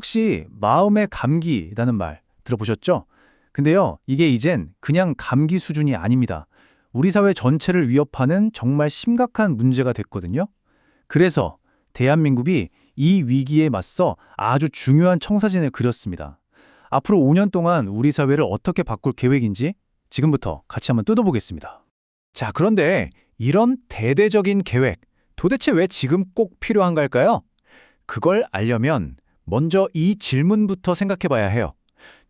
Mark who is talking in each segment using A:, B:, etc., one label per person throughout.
A: 혹시 마음의 감기라는 말 들어보셨죠? 근데요, 이게 이젠 그냥 감기 수준이 아닙니다. 우리 사회 전체를 위협하는 정말 심각한 문제가 됐거든요. 그래서 대한민국이 이 위기에 맞서 아주 중요한 청사진을 그렸습니다. 앞으로 5년 동안 우리 사회를 어떻게 바꿀 계획인지 지금부터 같이 한번 뜯어보겠습니다.
B: 자, 그런데 이런 대대적인 계획, 도대체 왜 지금 꼭 필요한 걸까요? 그걸 알려면 먼저 이 질문부터 생각해 봐야 해요.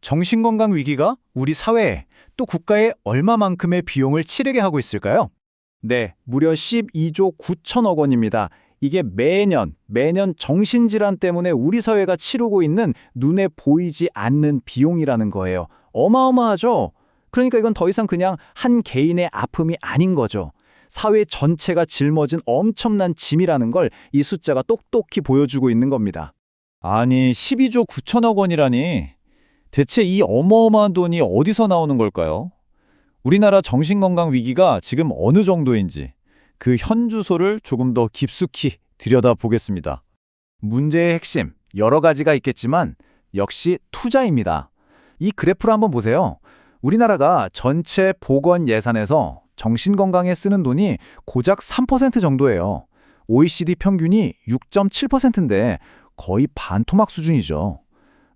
B: 정신건강 위기가 우리 사회에 또 국가에 얼마만큼의 비용을 치르게 하고 있을까요? 네, 무려 12조 9천억 원입니다. 이게 매년 정신질환 때문에 우리 사회가 치르고 있는 눈에 보이지 않는 비용이라는 거예요. 어마어마하죠? 그러니까 이건 더 이상 그냥 한 개인의 아픔이 아닌 거죠. 사회 전체가 짊어진 엄청난 짐이라는 걸 이 숫자가 똑똑히 보여주고 있는 겁니다. 아니, 12조 9천억 원이라니. 대체 이 어마어마한 돈이 어디서 나오는 걸까요? 우리나라 정신건강 위기가 지금 어느 정도인지 그 현주소를 조금 더 깊숙이 들여다보겠습니다. 문제의 핵심, 여러 가지가 있겠지만 역시 투자입니다. 이 그래프를 한번 보세요. 우리나라가 전체 보건 예산에서 정신건강에 쓰는 돈이 고작 3% 정도예요. OECD 평균이 6.7%인데 거의 반토막 수준이죠.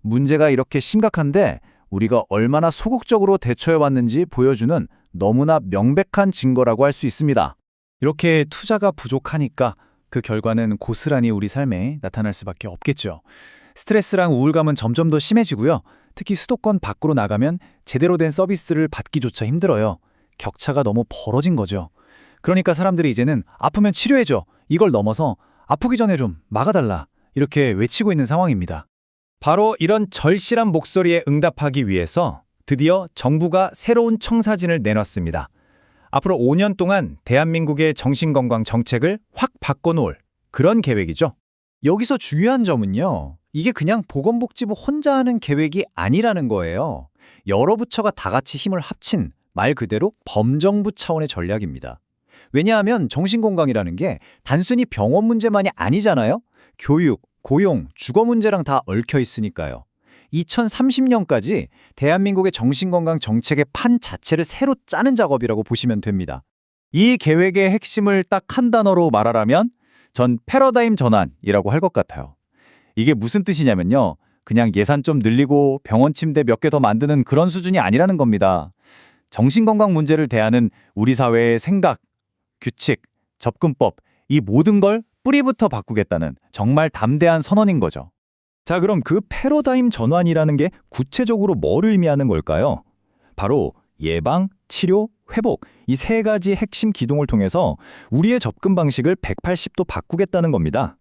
B: 문제가 이렇게 심각한데 우리가 얼마나 소극적으로 대처해왔는지 보여주는 너무나 명백한 증거라고 할 수 있습니다.
A: 이렇게 투자가 부족하니까 그 결과는 고스란히 우리 삶에 나타날 수밖에 없겠죠. 스트레스랑 우울감은 점점 더 심해지고요. 특히 수도권 밖으로 나가면 제대로 된 서비스를 받기조차 힘들어요. 격차가 너무 벌어진 거죠. 그러니까 사람들이 이제는 아프면 치료해줘. 이걸 넘어서 아프기 전에 좀 막아달라. 이렇게 외치고 있는 상황입니다.
B: 바로 이런 절실한 목소리에 응답하기 위해서 드디어 정부가 새로운 청사진을 내놨습니다. 앞으로 5년 동안 대한민국의 정신건강 정책을 확 바꿔놓을 그런 계획이죠. 여기서 중요한 점은요. 이게 그냥 보건복지부 혼자 하는 계획이 아니라는 거예요. 여러 부처가 다 같이 힘을 합친 말 그대로 범정부 차원의 전략입니다. 왜냐하면 정신건강이라는 게 단순히 병원 문제만이 아니잖아요. 교육, 고용, 주거 문제랑 다 얽혀 있으니까요. 2030년까지 대한민국의 정신건강 정책의 판 자체를 새로 짜는 작업이라고 보시면 됩니다. 이 계획의 핵심을 딱 한 단어로 말하라면 전 패러다임 전환이라고 할 것 같아요. 이게 무슨 뜻이냐면요. 그냥 예산 좀 늘리고 병원 침대 몇 개 더 만드는 그런 수준이 아니라는 겁니다. 정신건강 문제를 대하는 우리 사회의 생각, 규칙, 접근법, 이 모든 걸 뿌리부터 바꾸겠다는 정말 담대한 선언인 거죠. 자, 그럼 그 패러다임 전환이라는 게 구체적으로 뭘 의미하는 걸까요? 바로 예방, 치료, 회복, 이 세 가지 핵심 기둥을 통해서 우리의 접근 방식을 180도 바꾸겠다는 겁니다.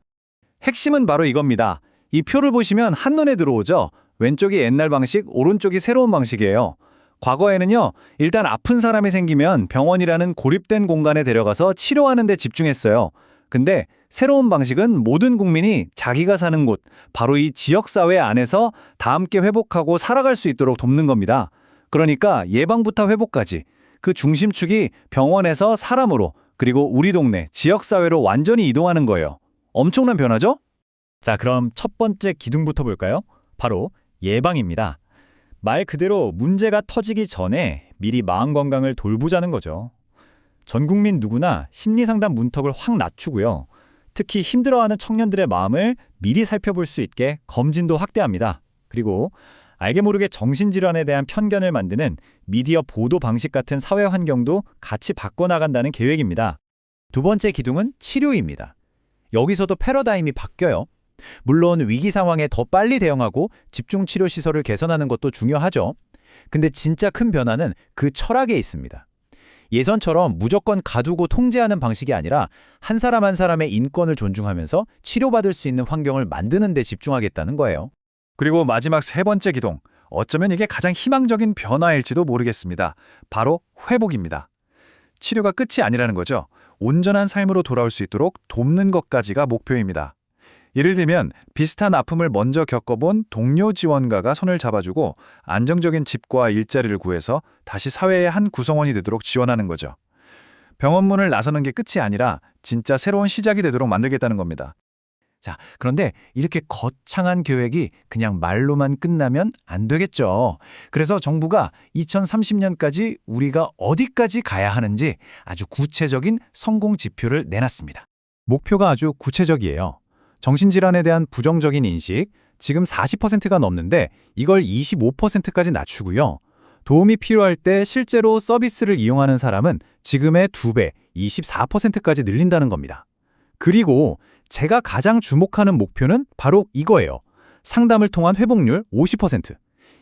B: 핵심은 바로 이겁니다. 이 표를 보시면 한눈에 들어오죠? 왼쪽이 옛날 방식, 오른쪽이 새로운 방식이에요. 과거에는요, 일단 아픈 사람이 생기면 병원이라는 고립된 공간에 데려가서 치료하는 데 집중했어요. 근데 새로운 방식은 모든 국민이 자기가 사는 곳, 바로 이 지역사회 안에서 다 함께 회복하고 살아갈 수 있도록 돕는 겁니다. 그러니까 예방부터 회복까지 그 중심축이 병원에서 사람으로, 그리고 우리 동네, 지역사회로 완전히 이동하는 거예요. 엄청난 변화죠? 자, 그럼 첫 번째 기둥부터 볼까요? 바로 예방입니다. 말 그대로 문제가 터지기 전에 미리 마음 건강을 돌보자는 거죠. 전 국민 누구나 심리상담 문턱을 확 낮추고요. 특히 힘들어하는 청년들의 마음을 미리 살펴볼 수 있게 검진도 확대합니다. 그리고 알게 모르게 정신질환에 대한 편견을 만드는 미디어 보도 방식 같은 사회 환경도 같이 바꿔나간다는 계획입니다. 두 번째 기둥은 치료입니다. 여기서도 패러다임이 바뀌어요. 물론 위기 상황에 더 빨리 대응하고 집중치료 시설을 개선하는 것도 중요하죠. 근데 진짜 큰 변화는 그 철학에 있습니다. 예전처럼 무조건 가두고 통제하는 방식이 아니라 한 사람 한 사람의 인권을 존중하면서 치료받을 수 있는 환경을 만드는 데 집중하겠다는 거예요.
C: 그리고 마지막 세 번째 기둥, 어쩌면 이게 가장 희망적인 변화일지도 모르겠습니다. 바로 회복입니다. 치료가 끝이 아니라는 거죠. 온전한 삶으로 돌아올 수 있도록 돕는 것까지가 목표입니다. 예를 들면 비슷한 아픔을 먼저 겪어본 동료 지원가가 손을 잡아주고 안정적인 집과 일자리를 구해서 다시 사회의 한 구성원이 되도록 지원하는 거죠. 병원 문을 나서는 게 끝이 아니라 진짜 새로운 시작이 되도록 만들겠다는 겁니다.
B: 자, 그런데 이렇게 거창한 계획이 그냥 말로만 끝나면 안 되겠죠. 그래서 정부가 2030년까지 우리가 어디까지 가야 하는지 아주 구체적인 성공 지표를 내놨습니다.
A: 목표가 아주 구체적이에요. 정신질환에 대한 부정적인 인식, 지금 40%가 넘는데 이걸 25%까지 낮추고요. 도움이 필요할 때 실제로 서비스를 이용하는 사람은 지금의 2배, 24%까지 늘린다는 겁니다. 그리고 제가 가장 주목하는 목표는 바로 이거예요. 상담을 통한 회복률 50%.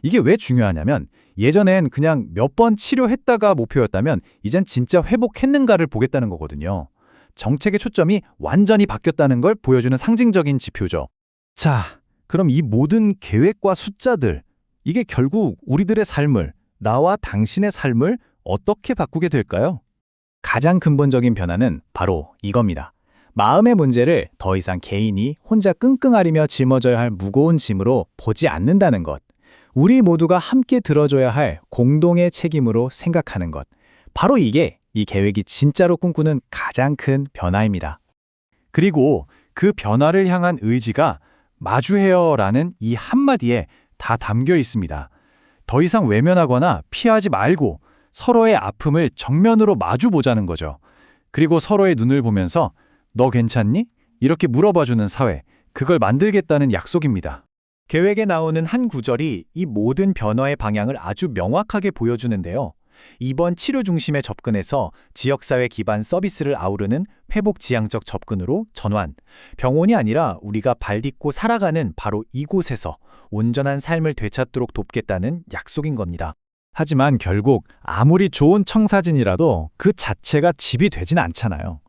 A: 이게 왜 중요하냐면 예전엔 그냥 몇 번 치료했다가 목표였다면 이젠 진짜 회복했는가를 보겠다는 거거든요. 정책의 초점이 완전히 바뀌었다는 걸 보여주는 상징적인 지표죠.
B: 자, 그럼 이 모든 계획과 숫자들, 이게 결국 우리들의 삶을, 나와 당신의 삶을 어떻게 바꾸게 될까요? 가장 근본적인 변화는 바로 이겁니다. 마음의 문제를 더 이상 개인이 혼자 끙끙 앓으며 짊어져야 할 무거운 짐으로 보지 않는다는 것. 우리 모두가 함께 들어줘야 할 공동의 책임으로 생각하는 것. 바로 이게 이 계획이 진짜로 꿈꾸는 가장 큰 변화입니다.
A: 그리고 그 변화를 향한 의지가 마주해요라는 이 한마디에 다 담겨 있습니다. 더 이상 외면하거나 피하지 말고 서로의 아픔을 정면으로 마주보자는 거죠. 그리고 서로의 눈을 보면서 너 괜찮니? 이렇게 물어봐주는 사회, 그걸 만들겠다는 약속입니다.
B: 계획에 나오는 한 구절이 이 모든 변화의 방향을 아주 명확하게 보여주는데요. 이번 치료 중심의 접근에서 지역사회 기반 서비스를 아우르는 회복지향적 접근으로 전환, 병원이 아니라 우리가 발 딛고 살아가는 바로 이곳에서 온전한 삶을 되찾도록 돕겠다는 약속인 겁니다.
A: 하지만 결국 아무리 좋은 청사진이라도 그 자체가 집이 되진 않잖아요.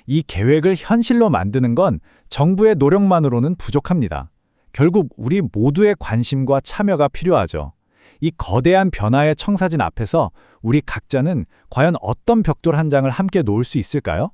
A: 이 계획을 현실로 만드는 건 정부의 노력만으로는 부족합니다. 결국 우리 모두의 관심과 참여가 필요하죠. 이 거대한 변화의 청사진 앞에서 우리 각자는 과연 어떤 벽돌 한 장을 함께 놓을 수 있을까요?